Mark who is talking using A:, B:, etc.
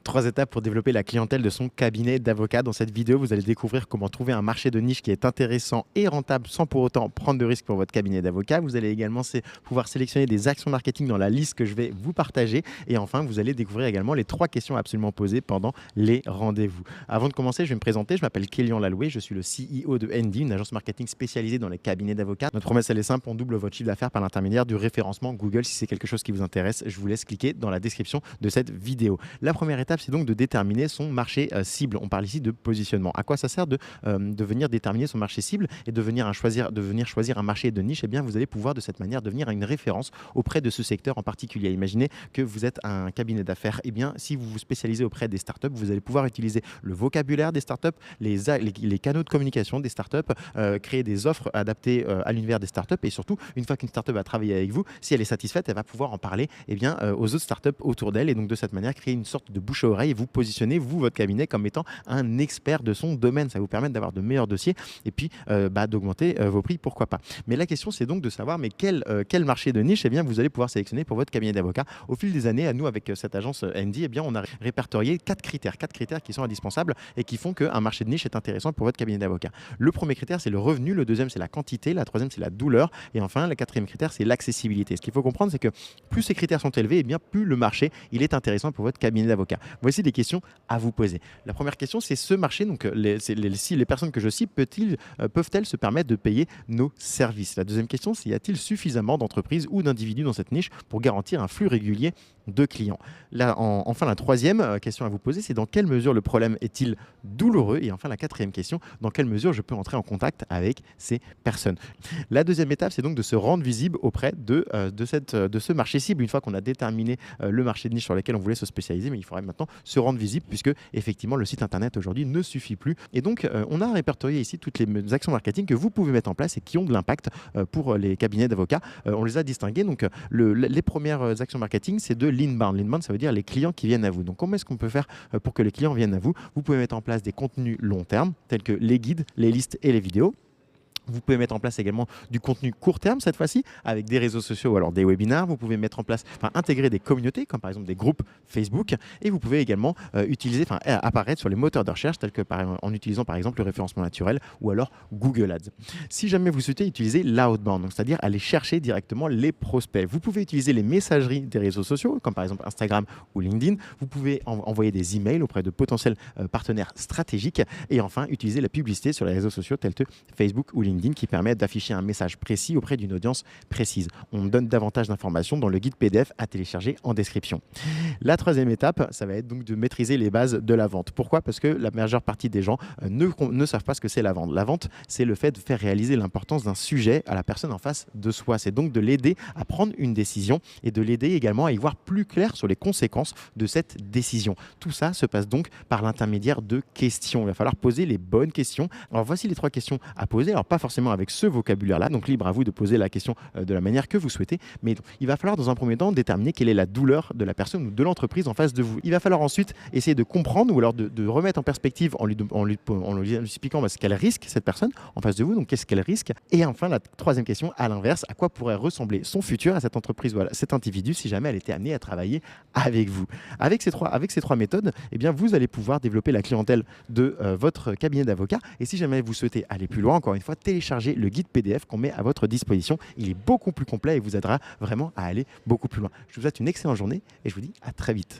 A: 3 étapes pour développer la clientèle de son cabinet d'avocat. Dans cette vidéo, vous allez découvrir comment trouver un marché de niche qui est intéressant et rentable sans pour autant prendre de risques pour votre cabinet d'avocat. Vous allez également pouvoir sélectionner des actions marketing dans la liste que je vais vous partager. Et enfin, vous allez découvrir également les 3 questions absolument posées pendant les rendez-vous. Avant de commencer, je vais me présenter. Je m'appelle Kélian Laloué. Je suis le CEO de ND, une agence marketing spécialisée dans les cabinets d'avocats. Notre promesse, elle est simple. On double votre chiffre d'affaires par l'intermédiaire du référencement Google. Si c'est quelque chose qui vous intéresse, je vous laisse cliquer dans la description de cette vidéo. La première étape, c'est donc de déterminer son marché cible. On parle ici de positionnement. À quoi ça sert de venir déterminer son marché cible et de venir choisir un marché de niche? Eh bien, vous allez pouvoir de cette manière devenir une référence auprès de ce secteur en particulier. Imaginez que vous êtes un cabinet d'affaires. Eh bien, si vous vous spécialisez auprès des startups, vous allez pouvoir utiliser le vocabulaire des startups, les canaux de communication des startups, créer des offres adaptées à l'univers des startups et surtout, une fois qu'une startup va travailler avec vous, si elle est satisfaite, elle va pouvoir en parler aux autres startups autour d'elle et donc de cette manière créer une sorte de bouche à oreille et vous positionnez, votre cabinet, comme étant un expert de son domaine. Ça va vous permettre d'avoir de meilleurs dossiers et puis d'augmenter vos prix, pourquoi pas. Mais la question, c'est donc de savoir quel marché de niche vous allez pouvoir sélectionner pour votre cabinet d'avocat. Au fil des années, à nous, avec cette agence ND, on a répertorié 4 critères qui sont indispensables et qui font qu'un marché de niche est intéressant pour votre cabinet d'avocat. Le premier critère, c'est le revenu. Le deuxième, c'est la quantité. La troisième, c'est la douleur. Et enfin, le quatrième critère, c'est l'accessibilité. Ce qu'il faut comprendre, c'est que plus ces critères sont élevés, plus le marché il est intéressant pour votre cabinet d'avocat. Voici des questions à vous poser. La première question, c'est ce marché, donc si les personnes que je cite peuvent-elles se permettre de payer nos services? La deuxième question, c'est y a-t-il suffisamment d'entreprises ou d'individus dans cette niche pour garantir un flux régulier de clients? Là, enfin, la troisième question à vous poser, c'est dans quelle mesure le problème est-il douloureux? Et enfin, la quatrième question, dans quelle mesure je peux entrer en contact avec ces personnes? La deuxième étape, c'est donc de se rendre visible auprès de ce marché cible. Une fois qu'on a déterminé le marché de niche sur lequel on voulait se spécialiser, mais il faudrait maintenant se rendre visible puisque effectivement le site internet aujourd'hui ne suffit plus. Et donc on a répertorié ici toutes les actions marketing que vous pouvez mettre en place et qui ont de l'impact pour les cabinets d'avocats. On les a distinguées. Donc les premières actions marketing, c'est de l'inbound. L'inbound, ça veut dire les clients qui viennent à vous. Donc comment est-ce qu'on peut faire pour que les clients viennent à vous? Vous pouvez mettre en place des contenus long terme tels que les guides, les listes et les vidéos. Vous pouvez mettre en place également du contenu court terme cette fois-ci avec des réseaux sociaux ou alors des webinaires. Vous pouvez mettre en place, intégrer des communautés comme par exemple des groupes Facebook et vous pouvez également apparaître sur les moteurs de recherche tels que en utilisant par exemple le référencement naturel ou alors Google Ads. Si jamais vous souhaitez utiliser l'outbound, c'est-à-dire aller chercher directement les prospects, vous pouvez utiliser les messageries des réseaux sociaux comme par exemple Instagram ou LinkedIn. Vous pouvez envoyer des emails auprès de potentiels partenaires stratégiques et enfin utiliser la publicité sur les réseaux sociaux tels que Facebook ou LinkedIn qui permettent d'afficher un message précis auprès d'une audience précise. On donne davantage d'informations dans le guide PDF à télécharger en description. La troisième étape, ça va être donc de maîtriser les bases de la vente. Pourquoi? Parce que la majeure partie des gens ne savent pas ce que c'est la vente. La vente, c'est le fait de faire réaliser l'importance d'un sujet à la personne en face de soi. C'est donc de l'aider à prendre une décision et de l'aider également à y voir plus clair sur les conséquences de cette décision. Tout ça se passe donc par l'intermédiaire de questions. Il va falloir poser les bonnes questions. Alors voici les 3 questions à poser. Alors pas forcément avec ce vocabulaire-là, donc libre à vous de poser la question de la manière que vous souhaitez, mais il va falloir dans un premier temps déterminer quelle est la douleur de la personne ou de l'entreprise en face de vous. Il va falloir ensuite essayer de comprendre ou alors de remettre en perspective en lui expliquant ce qu'elle risque, cette personne en face de vous, donc qu'est-ce qu'elle risque. Et enfin, la troisième question, à l'inverse, à quoi pourrait ressembler son futur à cette entreprise ou à cet individu si jamais elle était amenée à travailler avec vous. Avec ces trois méthodes, vous allez pouvoir développer la clientèle de votre cabinet d'avocat. Et si jamais vous souhaitez aller plus loin, encore une fois, téléchargez le guide PDF qu'on met à votre disposition. Il est beaucoup plus complet et vous aidera vraiment à aller beaucoup plus loin. Je vous souhaite une excellente journée et je vous dis à très vite.